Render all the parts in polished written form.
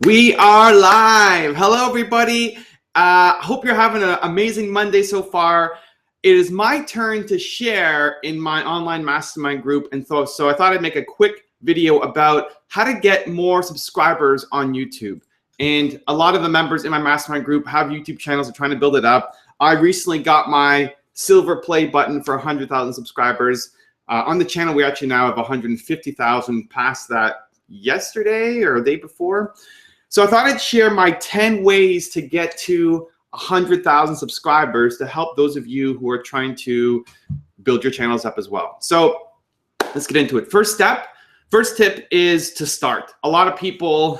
We are live. Hello, everybody. Hope you're having an amazing Monday so far. It is my turn to share in my online mastermind group. And so I thought I'd make a quick video about how to get more subscribers on YouTube. And a lot of the members in my mastermind group have YouTube channels and trying to build it up. I recently got my silver play button for 100,000 subscribers. On the channel, we actually now have 150,000, past that yesterday or the day before. So I thought I'd share my 10 ways to get to 100,000 subscribers to help those of you who are trying to build your channels up as well. So let's get into it. First tip is to start. A lot of people,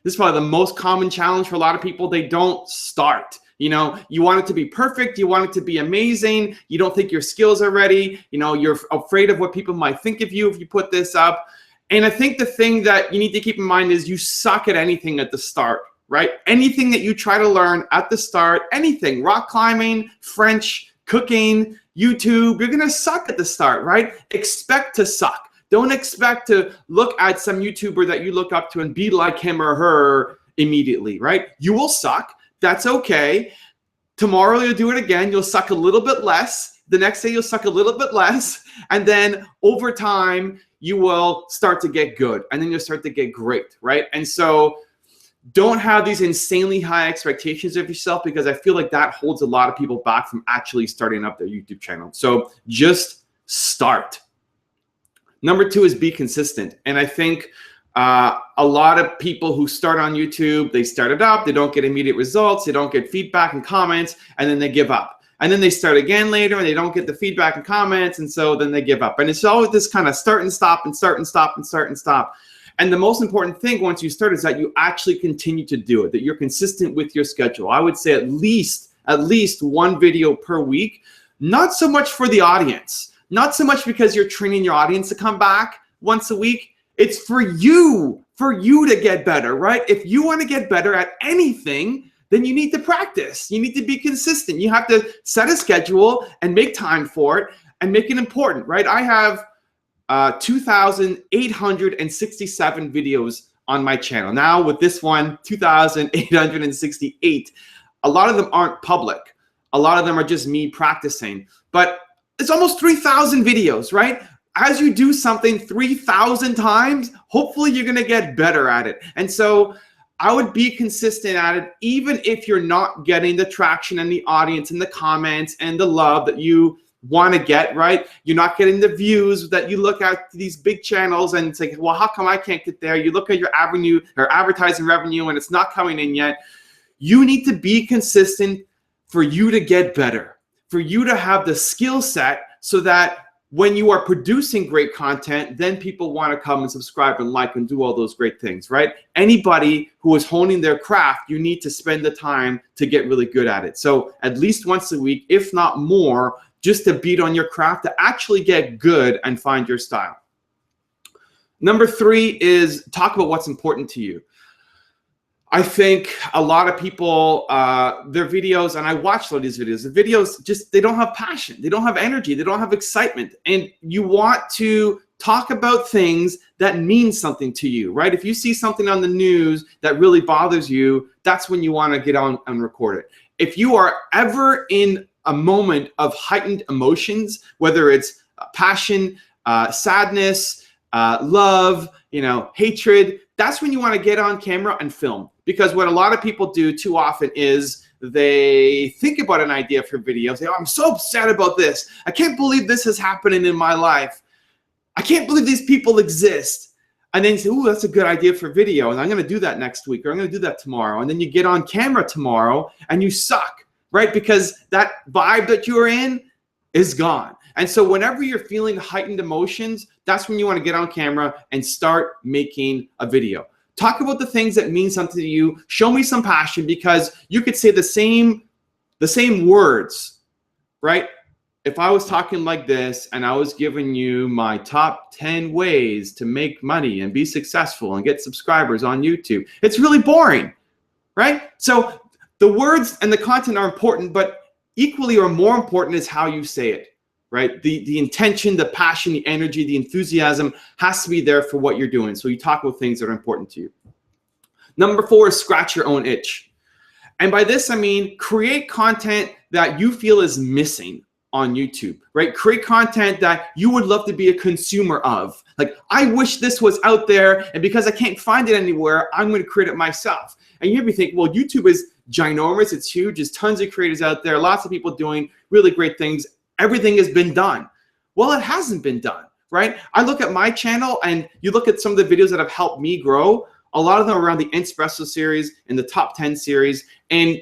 this is probably the most common challenge for a lot of people. They don't start. You know, you want it to be perfect. You want it to be amazing. You don't think your skills are ready. You know, you're afraid of what people might think of you if you put this up. And I think the thing that you need to keep in mind is you suck at anything at the start, right? Anything that you try to learn at the start, anything, rock climbing, French, cooking, YouTube, you're gonna suck at the start, right? Expect to suck. Don't expect to look at some YouTuber that you look up to and be like him or her immediately, right? You will suck, that's okay. Tomorrow you'll do it again, you'll suck a little bit less. The next day you'll suck a little bit less. And then over time, you will start to get good, and then you'll start to get great, right? And so don't have these insanely high expectations of yourself, because I feel like that holds a lot of people back from actually starting up their YouTube channel. So just start. Number two is be consistent. And I think a lot of people who start on YouTube, they start it up, they don't get immediate results, they don't get feedback and comments, and then they give up. And then they start again later and they don't get the feedback and comments, and so then they give up. And it's always this kind of start and stop and start and stop and start and stop. And the most important thing once you start is that you actually continue to do it, that you're consistent with your schedule. I would say at least one video per week, not so much for the audience, not so much because you're training your audience to come back once a week. It's for you to get better, right? If you want to get better at anything, then you need to practice. You need to be consistent. You have to set a schedule and make time for it and make it important, right? I have 2,867 videos on my channel. Now with this one, 2,868. A lot of them aren't public. A lot of them are just me practicing. But it's almost 3,000 videos, right? As you do something 3,000 times, hopefully you're gonna get better at it. And so I would be consistent at it, even if you're not getting the traction and the audience and the comments and the love that you want to get, right? You're not getting the views that you look at these big channels and it's like, well, how come I can't get there? You look at your avenue or advertising revenue and it's not coming in yet. You need to be consistent for you to get better, for you to have the skill set so that when you are producing great content, then people want to come and subscribe and like and do all those great things, right? Anybody who is honing their craft, you need to spend the time to get really good at it. So at least once a week, if not more, just to beat on your craft, to actually get good and find your style. Number three is talk about what's important to you. I think a lot of people, their videos, and I watched all these videos, the videos just, they don't have passion, they don't have energy, they don't have excitement. And you want to talk about things that mean something to you, right? If you see something on the news that really bothers you, that's when you want to get on and record it. If you are ever in a moment of heightened emotions, whether it's passion, sadness, love, hatred, that's when you want to get on camera and film. Because what a lot of people do too often is they think about an idea for videos. They say, oh, I'm so upset about this. I can't believe this is happening in my life. I can't believe these people exist. And then you say, oh, that's a good idea for video. And I'm going to do that next week, or I'm going to do that tomorrow. And then you get on camera tomorrow and you suck, right? Because that vibe that you're in is gone. And so whenever you're feeling heightened emotions, that's when you want to get on camera and start making a video. Talk about the things that mean something to you. Show me some passion, because you could say the same words, right? If I was talking like this and I was giving you my top 10 ways to make money and be successful and get subscribers on YouTube, it's really boring, right? So the words and the content are important, but equally or more important is how you say it, right? The intention, the passion, the energy, the enthusiasm has to be there for what you're doing. So you talk about things that are important to you. Number 4 is scratch your own itch. And by this, I mean, create content that you feel is missing on YouTube, right? Create content that you would love to be a consumer of. Like, I wish this was out there, and because I can't find it anywhere, I'm going to create it myself. And you may think, well, YouTube is ginormous, it's huge, there's tons of creators out there, lots of people doing really great things. Everything has been done. Well, it hasn't been done, right? I look at my channel and you look at some of the videos that have helped me grow. A lot of them are around the Espresso series and the top 10 series. And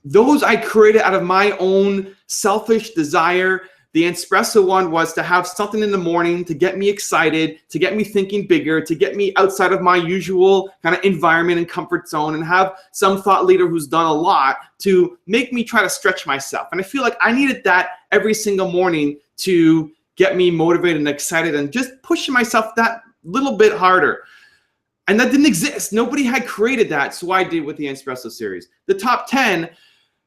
those I created out of my own selfish desire. The Espresso one was to have something in the morning to get me excited, to get me thinking bigger, to get me outside of my usual kind of environment and comfort zone, and have some thought leader who's done a lot to make me try to stretch myself. And I feel like I needed that every single morning to get me motivated and excited and just pushing myself that little bit harder. And that didn't exist. Nobody had created that, so I did with the Espresso series. The top 10,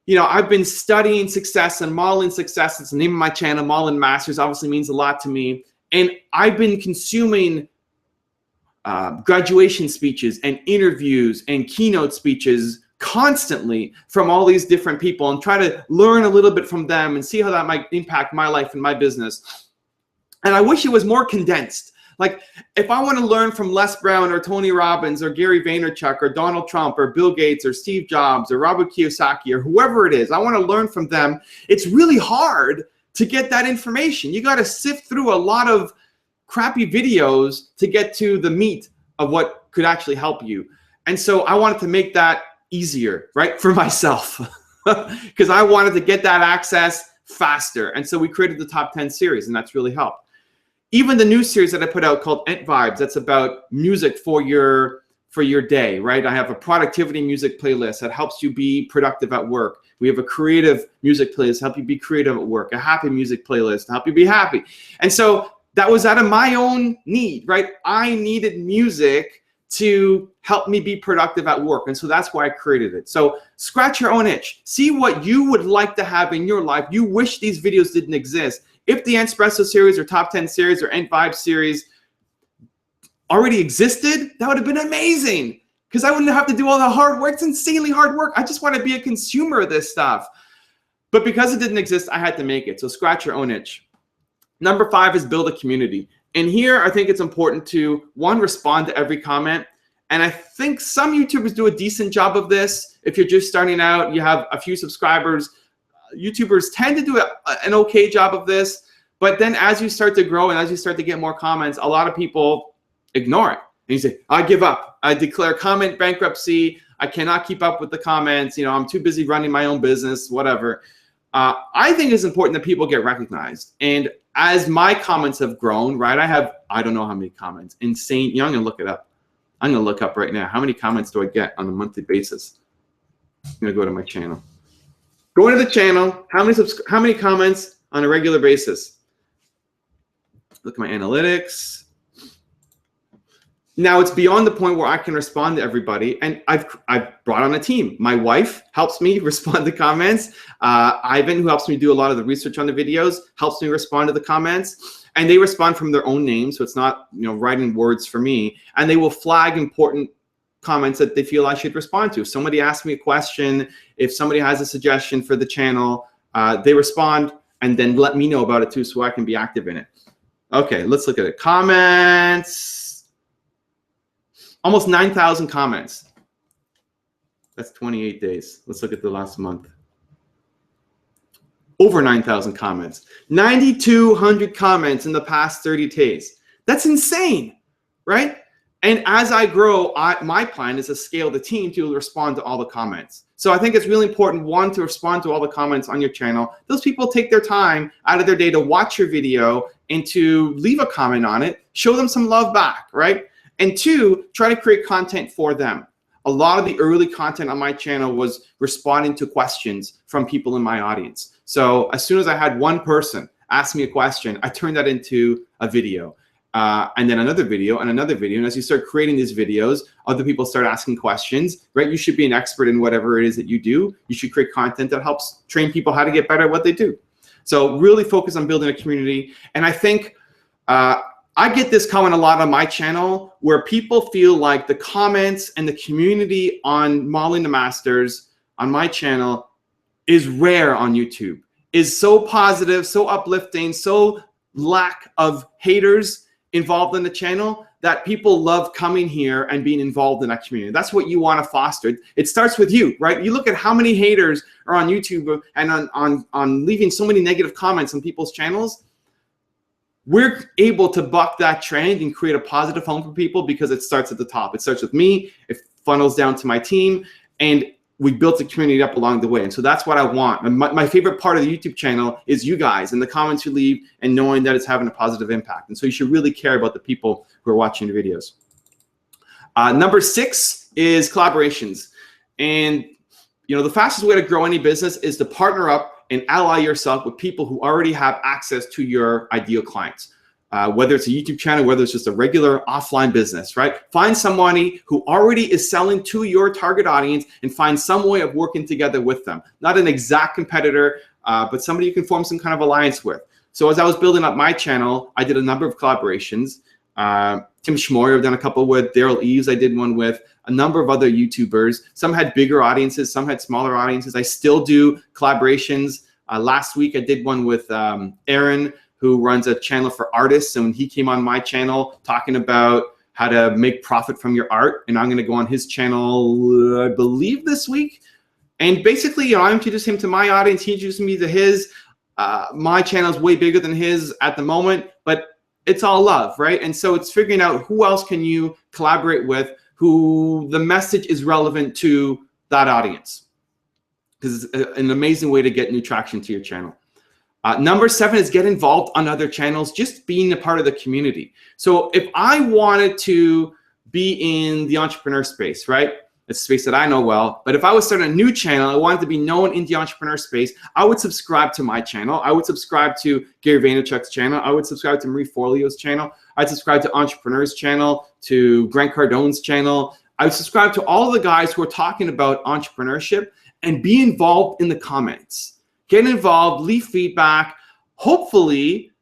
you know, I've been studying success and modeling success. It's the name of my channel. Modeling Masters obviously means a lot to me. And I've been consuming graduation speeches and interviews and keynote speeches constantly from all these different people and try to learn a little bit from them and see how that might impact my life and my business. And I wish it was more condensed. Like, if I want to learn from Les Brown or Tony Robbins or Gary Vaynerchuk or Donald Trump or Bill Gates or Steve Jobs or Robert Kiyosaki or whoever it is, I want to learn from them. It's really hard to get that information. You got to sift through a lot of crappy videos to get to the meat of what could actually help you. And so I wanted to make that easier, right, for myself, because I wanted to get that access faster. And so we created the top 10 series, and that's really helped. Even the new series that I put out called Ent Vibes, that's about music for your day, right? I have a productivity music playlist that helps you be productive at work. We have a creative music playlist to help you be creative at work, a happy music playlist to help you be happy. And so that was out of my own need, right? I needed music to help me be productive at work. And so that's why I created it. So scratch your own itch. See what you would like to have in your life. You wish these videos didn't exist. If the Espresso series or top 10 series or Ent Vibes series already existed, that would have been amazing, because I wouldn't have to do all the hard work. It's insanely hard work. I just want to be a consumer of this stuff. But because it didn't exist, I had to make it. So scratch your own itch. Number 5 is build a community. And here I think it's important to, one, respond to every comment. And I think some YouTubers do a decent job of this. If you're just starting out, you have a few subscribers, YouTubers tend to do an okay job of this. But then as you start to grow and as you start to get more comments, a lot of people ignore it. And you say, I give up. I declare comment bankruptcy. I cannot keep up with the comments. You know, I'm too busy running my own business, whatever. I think it's important that people get recognized. And as my comments have grown, right, I don't know how many comments. Insane. You know, I'm going to look it up. I'm going to look up right now. How many comments do I get on a monthly basis? I'm going to go to my channel. Go into the channel. How many comments on a regular basis? Look at my analytics. Now it's beyond the point where I can respond to everybody, and I've brought on a team. My wife helps me respond to comments. Ivan, who helps me do a lot of the research on the videos, helps me respond to the comments, and they respond from their own name, so it's not, you know, writing words for me. And they will flag important comments that they feel I should respond to. If somebody asks me a question, if somebody has a suggestion for the channel, they respond and then let me know about it too, so I can be active in it. Okay, let's look at it. Comments. Almost 9,000 comments. That's 28 days. Let's look at the last month. Over 9,000 comments. 9,200 comments in the past 30 days. That's insane, right? And as I grow, my plan is to scale the team to respond to all the comments. So I think it's really important, one, to respond to all the comments on your channel. Those people take their time out of their day to watch your video and to leave a comment on it. Show them some love back, right? And two, try to create content for them. A lot of the early content on my channel was responding to questions from people in my audience. So as soon as I had one person ask me a question, I turned that into a video. And then another video and another video. And as you start creating these videos, other people start asking questions, right? You should be an expert in whatever it is that you do. You should create content that helps train people how to get better at what they do. So really focus on building a community. And I think I get this comment a lot on my channel where people feel like the comments and the community on Modeling the Masters on my channel is rare on YouTube, is so positive, so uplifting, so lack of haters involved in the channel that people love coming here and being involved in that community. That's what you want to foster. It starts with you, right? You look at how many haters are on YouTube and on leaving so many negative comments on people's channels. We're able to buck that trend and create a positive home for people because it starts at the top. It starts with me, it funnels down to my team, and we built the community up along the way. And so that's what I want. And my favorite part of the YouTube channel is you guys and the comments you leave and knowing that it's having a positive impact. And so you should really care about the people who are watching the videos. Number 6 is collaborations. And the fastest way to grow any business is to partner up and ally yourself with people who already have access to your ideal clients. Whether it's a YouTube channel, whether it's just a regular offline business, right? Find somebody who already is selling to your target audience and find some way of working together with them. Not an exact competitor, but somebody you can form some kind of alliance with. So as I was building up my channel, I did a number of collaborations. Tim Schmoyer, I've done a couple with. Daryl Eves, I did one with. A number of other YouTubers. Some had bigger audiences, some had smaller audiences. I still do collaborations. Last week, I did one with Aaron, who runs a channel for artists. And when he came on my channel talking about how to make profit from your art, and I'm going to go on his channel, I believe this week. And basically, I introduced him to my audience. He introduced me to his. My channel is way bigger than his at the moment, but it's all love, right? And so it's figuring out who else can you collaborate with, who the message is relevant to that audience. Because it's an amazing way to get new traction to your channel. Number 7 is get involved on other channels, just being a part of the community. So if I wanted to be in the entrepreneur space, right? It's a space that I know well, but if I was starting a new channel, I wanted to be known in the entrepreneur space, I would subscribe to my channel. I would subscribe to Gary Vaynerchuk's channel. I would subscribe to Marie Forleo's channel. I'd subscribe to Entrepreneur's channel, to Grant Cardone's channel. I would subscribe to all the guys who are talking about entrepreneurship and be involved in the comments. Get involved, leave feedback. Hopefully,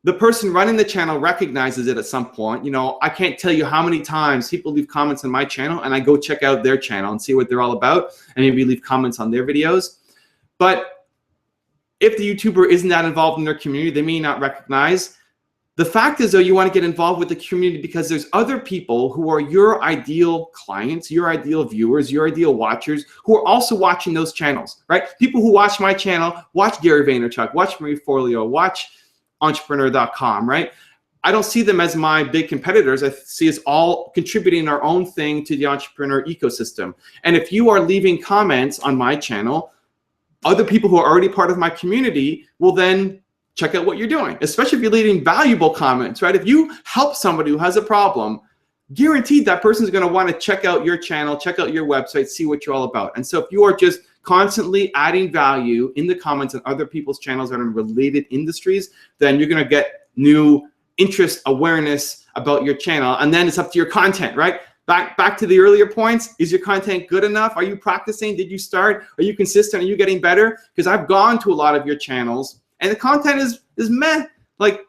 the person running the channel recognizes it at some point. I can't tell you how many times people leave comments on my channel and I go check out their channel and see what they're all about and maybe leave comments on their videos. But if the YouTuber isn't that involved in their community, they may not recognize. The fact is, though, you want to get involved with the community because there's other people who are your ideal clients, your ideal viewers, your ideal watchers who are also watching those channels, right? People who watch my channel, watch Gary Vaynerchuk, watch Marie Forleo, watch entrepreneur.com, right? I don't see them as my big competitors. I see us all contributing our own thing to the entrepreneur ecosystem. And if you are leaving comments on my channel, other people who are already part of my community will then check out what you're doing, especially if you're leaving valuable comments, right? If you help somebody who has a problem, guaranteed that person's going to want to check out your channel, check out your website, see what you're all about. And so if you are just constantly adding value in the comments on other people's channels that are in related industries, then you're going to get new interest, awareness about your channel. And then it's up to your content, right? Back to the earlier points, is your content good enough? Are you practicing? Did you start? Are you consistent? Are you getting better? Because I've gone to a lot of your channels and the content is meh. Like,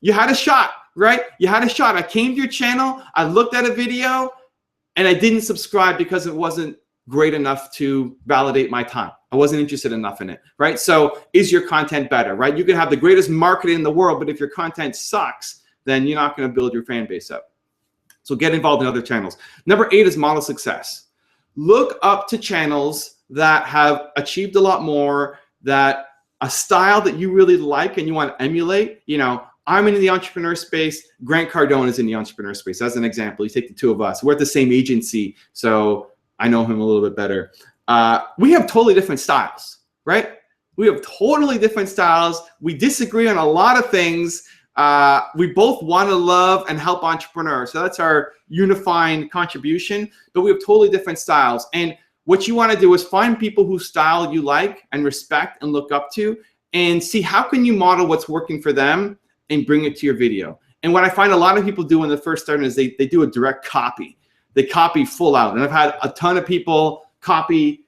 you had a shot, right? You had a shot. I came to your channel, I looked at a video, and I didn't subscribe because it wasn't great enough to validate my time. I wasn't interested enough in it, right? So is your content better, right? You can have the greatest marketing in the world, but if your content sucks, then you're not going to build your fan base up. So get involved in other channels. Number 8 is model success. Look up to channels that have achieved a lot more, that a style that you really like and you want to emulate. I'm in the entrepreneur space. Grant Cardone is in the entrepreneur space. As an example, you take the two of us. We're at the same agency, so I know him a little bit better. We have totally different styles, right? We have totally different styles. We disagree on a lot of things. We both want to love and help entrepreneurs. So that's our unifying contribution, but we have totally different styles. And what you want to do is find people whose style you like and respect and look up to and see how can you model what's working for them and bring it to your video. And what I find a lot of people do when they're first starting is they do a direct copy. They copy full out. And I've had a ton of people copy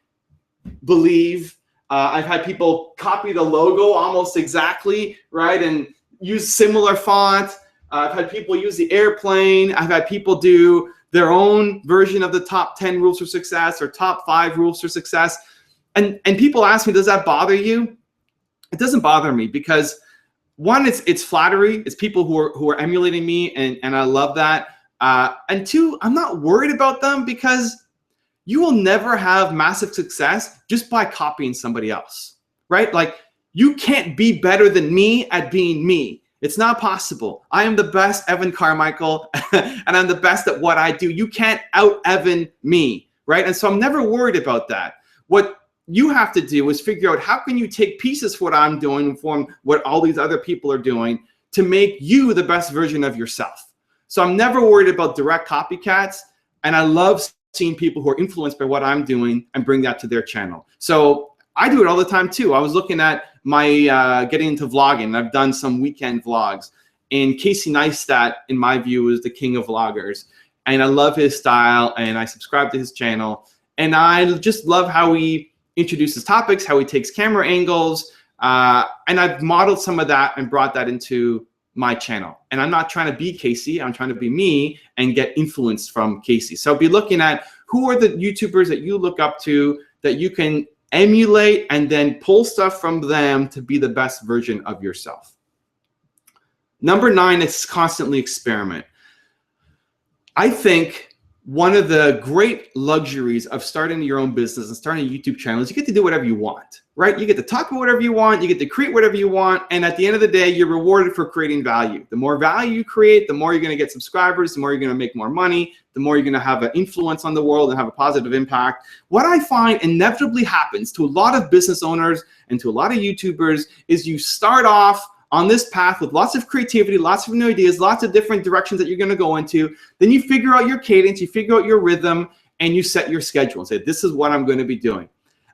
Believe. I've had people copy the logo almost exactly, right? And use similar font. I've had people use the airplane. I've had people do their own version of the top 10 rules for success or top 5 rules for success. And people ask me, does that bother you? It doesn't bother me because one, it's flattery. It's people who are emulating me, and I love that. And two, I'm not worried about them because you will never have massive success just by copying somebody else, right? Like, you can't be better than me at being me. It's not possible. I am the best Evan Carmichael, and I'm the best at what I do. You can't out-Evan me, right? And so I'm never worried about that. What you have to do is figure out how can you take pieces of what I'm doing from what all these other people are doing to make you the best version of yourself. So I'm never worried about direct copycats, and I love seeing people who are influenced by what I'm doing and bring that to their channel. So I do it all the time too. I was looking at my getting into vlogging. I've done some weekend vlogs, and Casey Neistat, in my view, is the king of vloggers. And I love his style, and I subscribe to his channel. And I just love how he introduces topics, how he takes camera angles. And I've modeled some of that and brought that into my channel. And I'm not trying to be Casey. I'm trying to be me and get influenced from Casey. So be looking at who are the YouTubers that you look up to that you can emulate and then pull stuff from them to be the best version of yourself. Number 9 is constantly experiment. I think one of the great luxuries of starting your own business and starting a YouTube channel is you get to do whatever you want, right? You get to talk about whatever you want, you get to create whatever you want, and at the end of the day, you're rewarded for creating value. The more value you create, the more you're gonna get subscribers, the more you're gonna make more money, the more you're gonna have an influence on the world and have a positive impact. What I find inevitably happens to a lot of business owners and to a lot of YouTubers is you start off on this path with lots of creativity, lots of new ideas, lots of different directions that you're going to go into. Then you figure out your cadence, you figure out your rhythm, and you set your schedule and say, this is what I'm going to be doing.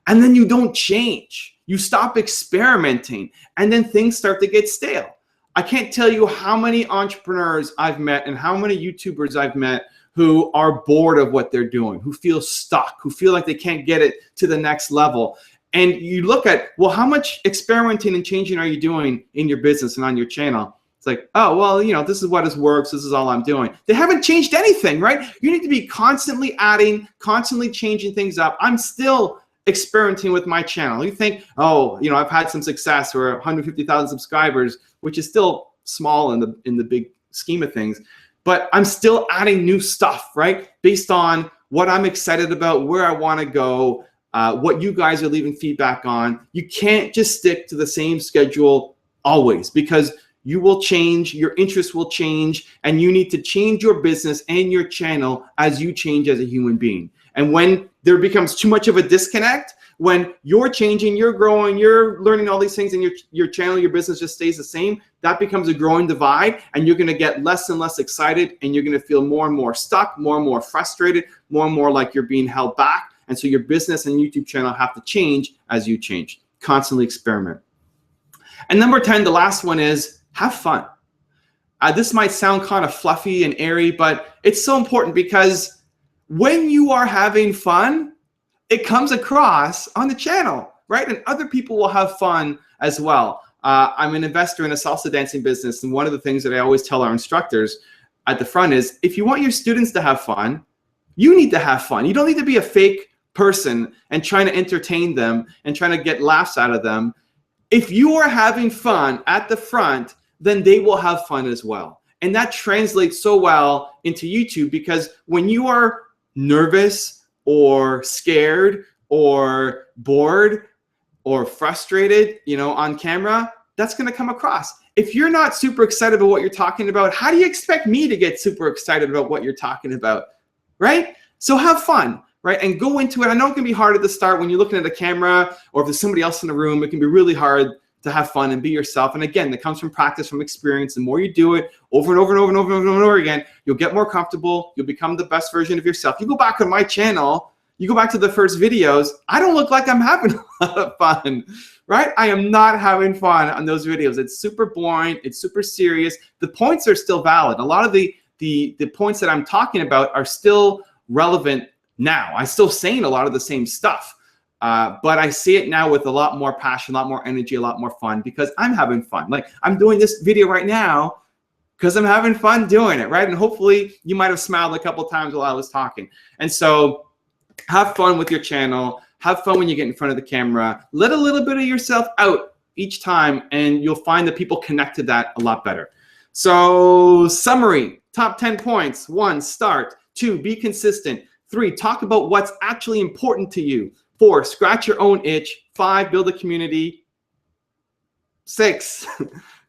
And then you don't change. You stop experimenting, and then things start to get stale. I can't tell you how many entrepreneurs I've met and how many YouTubers I've met who are bored of what they're doing, who feel stuck, who feel like they can't get it to the next level. And you look at, well, how much experimenting and changing are you doing in your business and on your channel? It's like, oh, well, you know, this is what works. This is all I'm doing. They haven't changed anything, right? You need to be constantly adding, constantly changing things up. I'm still experimenting with my channel. You think, oh, you know, I've had some success or 150,000 subscribers, which is still small in the big scheme of things. But I'm still adding new stuff, right? Based on what I'm excited about, where I want to go, what you guys are leaving feedback on. You can't just stick to the same schedule always because you will change, your interests will change, and you need to change your business and your channel as you change as a human being. And when there becomes too much of a disconnect, when you're changing, you're growing, you're learning all these things, and your channel, your business just stays the same, that becomes a growing divide, and you're gonna get less and less excited, and you're gonna feel more and more stuck, more and more frustrated, more and more like you're being held back. And so your business and YouTube channel have to change as you change. Constantly experiment. And number 10, the last one is have fun. This might sound kind of fluffy and airy, but it's so important because when you are having fun, it comes across on the channel, right? And other people will have fun as well. I'm an investor in a salsa dancing business, and one of the things that I always tell our instructors at the front is, if you want your students to have fun, you need to have fun. You don't need to be a fake person and trying to entertain them and trying to get laughs out of them. If you are having fun at the front, then they will have fun as well. And that translates so well into YouTube, because when you are nervous or scared or bored or frustrated, you know, on camera, that's going to come across. If you're not super excited about what you're talking about, how do you expect me to get super excited about what you're talking about, right? So have fun. Right? And go into it. I know it can be hard at the start when you're looking at a camera, or if there's somebody else in the room, it can be really hard to have fun and be yourself. And again, that comes from practice, from experience. The more you do it over and over and over and over and over again, you'll get more comfortable. You'll become the best version of yourself. You go back on my channel, you go back to the first videos, I don't look like I'm having a lot of fun, right? I am not having fun on those videos. It's super boring. It's super serious. The points are still valid. A lot of the points that I'm talking about are still relevant now. I'm still saying a lot of the same stuff, but I say it now with a lot more passion, a lot more energy, a lot more fun, because I'm having fun. Like, I'm doing this video right now Because I'm having fun doing it, right? And hopefully you might have smiled a couple times while I was talking. And so have fun with your channel. Have fun when you get in front of the camera. Let a little bit of yourself out each time, and you'll find that people connect to that a lot better. So summary, top 10 points. 1, start. 2, be consistent. 3, talk about what's actually important to you. 4, scratch your own itch. 5, build a community. 6,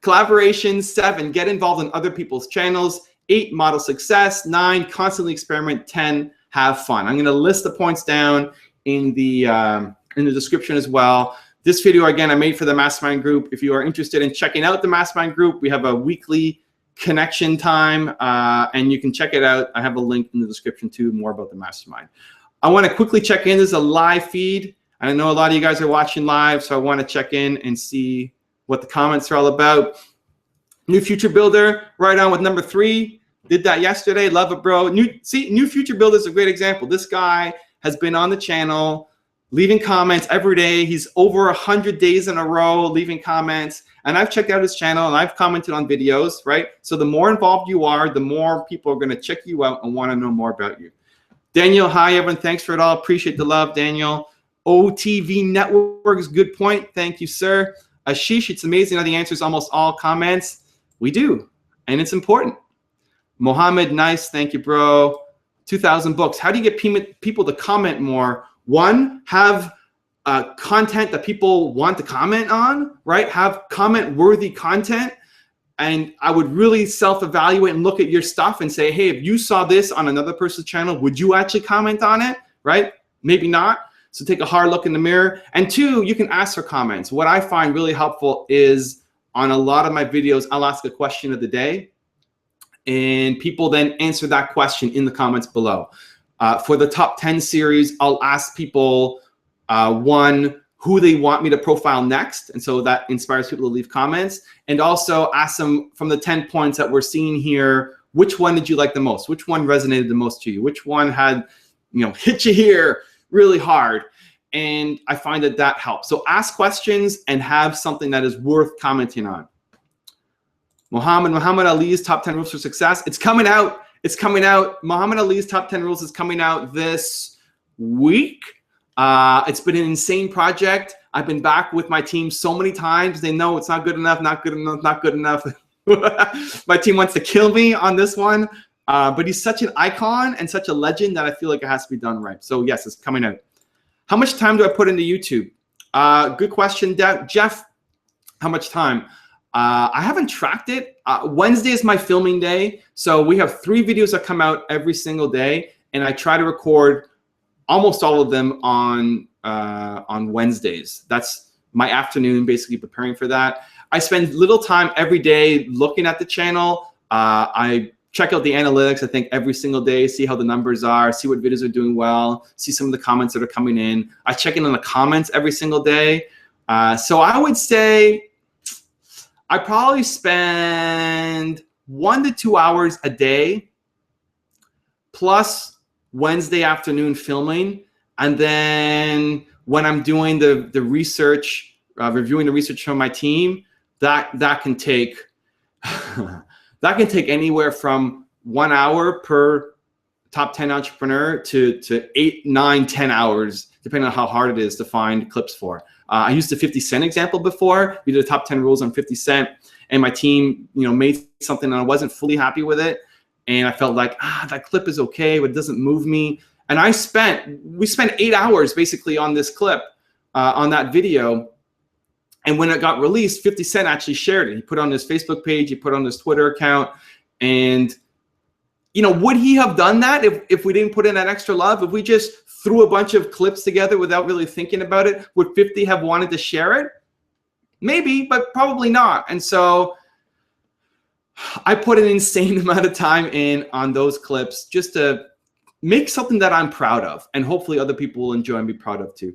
collaboration. 7, get involved in other people's channels. 8, model success. 9, constantly experiment. 10, have fun. I'm going to list the points down in the description as well. This video, again, I made for the Mastermind group. If you are interested in checking out the Mastermind group, we have a weekly connection time, and you can check it out. I have a link in the description too, more about the Mastermind. I want to quickly check in. This is a live feed. I know a lot of you guys are watching live, so I want to check in and see what the comments are all about. New Future Builder, right on with number 3. Did that yesterday. Love it, bro. New Future Builder is a great example. This guy has been on the channel, leaving comments every day. He's over 100 days in a row leaving comments. And I've checked out his channel and I've commented on videos, right? So the more involved you are, the more people are going to check you out and want to know more about you. Daniel, hi, everyone. Thanks for it all. Appreciate the love, Daniel. OTV Networks, good point. Thank you, sir. Ashish, it's amazing how the answers almost all comments. We do, and it's important. Mohammed, nice. Thank you, bro. 2,000 books. How do you get people to comment more? 1, have content that people want to comment on, right? Have comment-worthy content. And I would really self-evaluate and look at your stuff and say, hey, if you saw this on another person's channel, would you actually comment on it, right? Maybe not. So take a hard look in the mirror. And 2, you can ask for comments. What I find really helpful is on a lot of my videos, I'll ask a question of the day, and people then answer that question in the comments below. For the top 10 series, I'll ask people, 1, who they want me to profile next. And so that inspires people to leave comments. And also ask them from the 10 points that we're seeing here, which one did you like the most? Which one resonated the most to you? Which one had, hit you here really hard? And I find that that helps. So ask questions and have something that is worth commenting on. Muhammad Ali's top 10 rules for success. It's coming out. It's coming out. Muhammad Ali's top 10 rules is coming out this week. It's been an insane project. I've been back with my team so many times. They know it's not good enough, not good enough, not good enough. My team wants to kill me on this one. But he's such an icon and such a legend that I feel like it has to be done right. So yes, it's coming out. How much time do I put into YouTube? Good question, Jeff. How much time? I haven't tracked it. Wednesday is my filming day. So we have 3 videos that come out every single day. And I try to record almost all of them on Wednesdays. That's my afternoon, basically preparing for that. I spend little time every day looking at the channel. I check out the analytics, I think, every single day, see how the numbers are, see what videos are doing well, see some of the comments that are coming in. I check in on the comments every single day. So I would say I probably spend 1 to 2 hours a day plus Wednesday afternoon filming. And then when I'm doing the research, reviewing the research from my team, that can take that can take anywhere from 1 hour per top 10 entrepreneur to 8, 9, 10 hours, depending on how hard it is to find clips for. I used the 50 Cent example before. We did the top 10 rules on 50 Cent, and my team, made something and I wasn't fully happy with it. And I felt like, that clip is okay, but it doesn't move me. And we spent 8 hours basically on this clip, on that video. And when it got released, 50 Cent actually shared it. He put it on his Facebook page, he put it on his Twitter account. And, would he have done that if we didn't put in that extra love? If we just threw a bunch of clips together without really thinking about it, would 50 have wanted to share it? Maybe, but probably not. And so I put an insane amount of time in on those clips just to make something that I'm proud of, and hopefully other people will enjoy and be proud of too.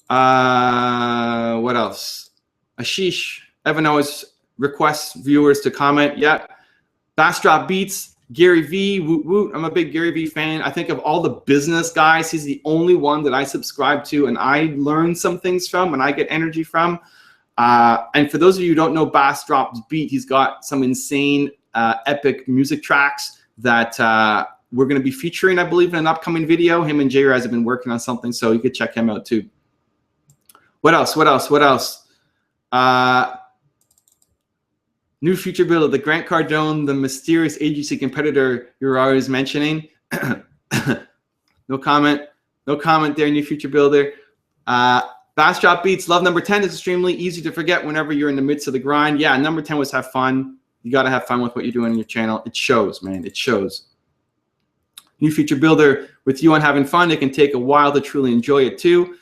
What else? Ashish, Evan always requests viewers to comment. Yeah. Bastrop Beats, Gary V, woot woot. I'm a big Gary V fan. I think of all the business guys, he's the only one that I subscribe to and I learn some things from and I get energy from. And for those of you who don't know Bass Drop's beat, he's got some insane epic music tracks that we're going to be featuring, I believe, in an upcoming video. Him and J-Raz have been working on something, so you could check him out too. What else? What else? What else? New feature builder, the Grant Cardone, the mysterious agency competitor you're always mentioning. No comment. No comment there, new feature builder. Bass Drop Beats, love number 10 is extremely easy to forget whenever you're in the midst of the grind. Yeah, number 10 was have fun. You got to have fun with what you're doing on your channel. It shows, man. It shows. New feature builder, with you on having fun, it can take a while to truly enjoy it too.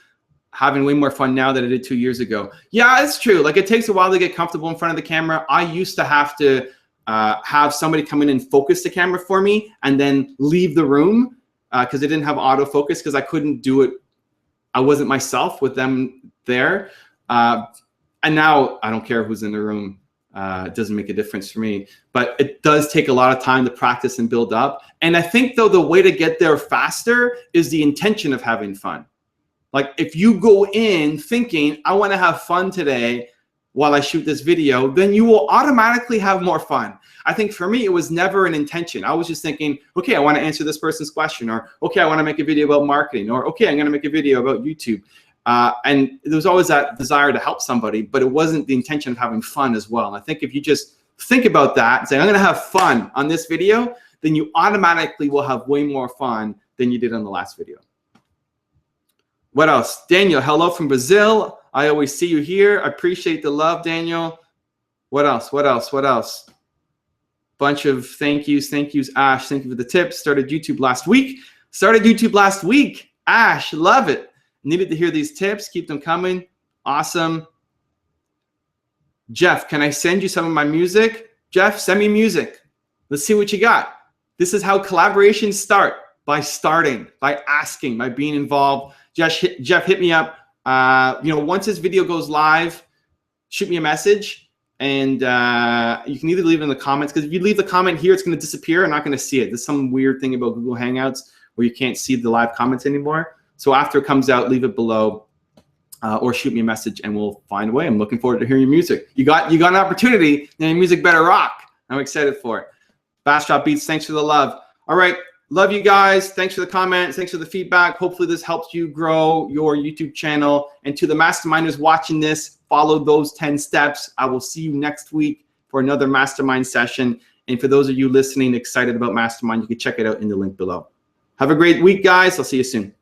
Having way more fun now than I did 2 years ago. Yeah, it's true. Like, it takes a while to get comfortable in front of the camera. I used to have to have somebody come in and focus the camera for me and then leave the room because they didn't have autofocus because I couldn't do it. I wasn't myself with them there. And now I don't care who's in the room. It doesn't make a difference for me. But it does take a lot of time to practice and build up. And I think, though, the way to get there faster is the intention of having fun. Like, if you go in thinking, I want to have fun today while I shoot this video, then you will automatically have more fun. I think for me, it was never an intention. I was just thinking, okay, I want to answer this person's question, or okay, I want to make a video about marketing, or okay, I'm going to make a video about YouTube. And there was always that desire to help somebody, but it wasn't the intention of having fun as well. And I think if you just think about that and say, I'm going to have fun on this video, then you automatically will have way more fun than you did on the last video. What else? Daniel, hello from Brazil. I always see you here. I appreciate the love, Daniel. What else? What else? What else? Bunch of thank yous. Thank yous, Ash. Thank you for the tips. Started YouTube last week. Ash, love it. Needed to hear these tips. Keep them coming. Awesome. Jeff, can I send you some of my music? Jeff, send me music. Let's see what you got. This is how collaborations start, by starting, by asking, by being involved. Jeff, hit me up. Once this video goes live, shoot me a message, and you can either leave it in the comments, because if you leave the comment here, it's going to disappear. I'm not going to see it. There's some weird thing about Google Hangouts where you can't see the live comments anymore. So after it comes out, leave it below, or shoot me a message, and we'll find a way. I'm looking forward to hearing your music. You got an opportunity, and your music better rock. I'm excited for it. Bass Drop Beats, thanks for the love. All right. Love you guys. Thanks for the comments. Thanks for the feedback. Hopefully this helps you grow your YouTube channel. And to the masterminders watching this, follow those 10 steps. I will see you next week for another mastermind session. And for those of you listening, excited about mastermind, you can check it out in the link below. Have a great week, guys. I'll see you soon.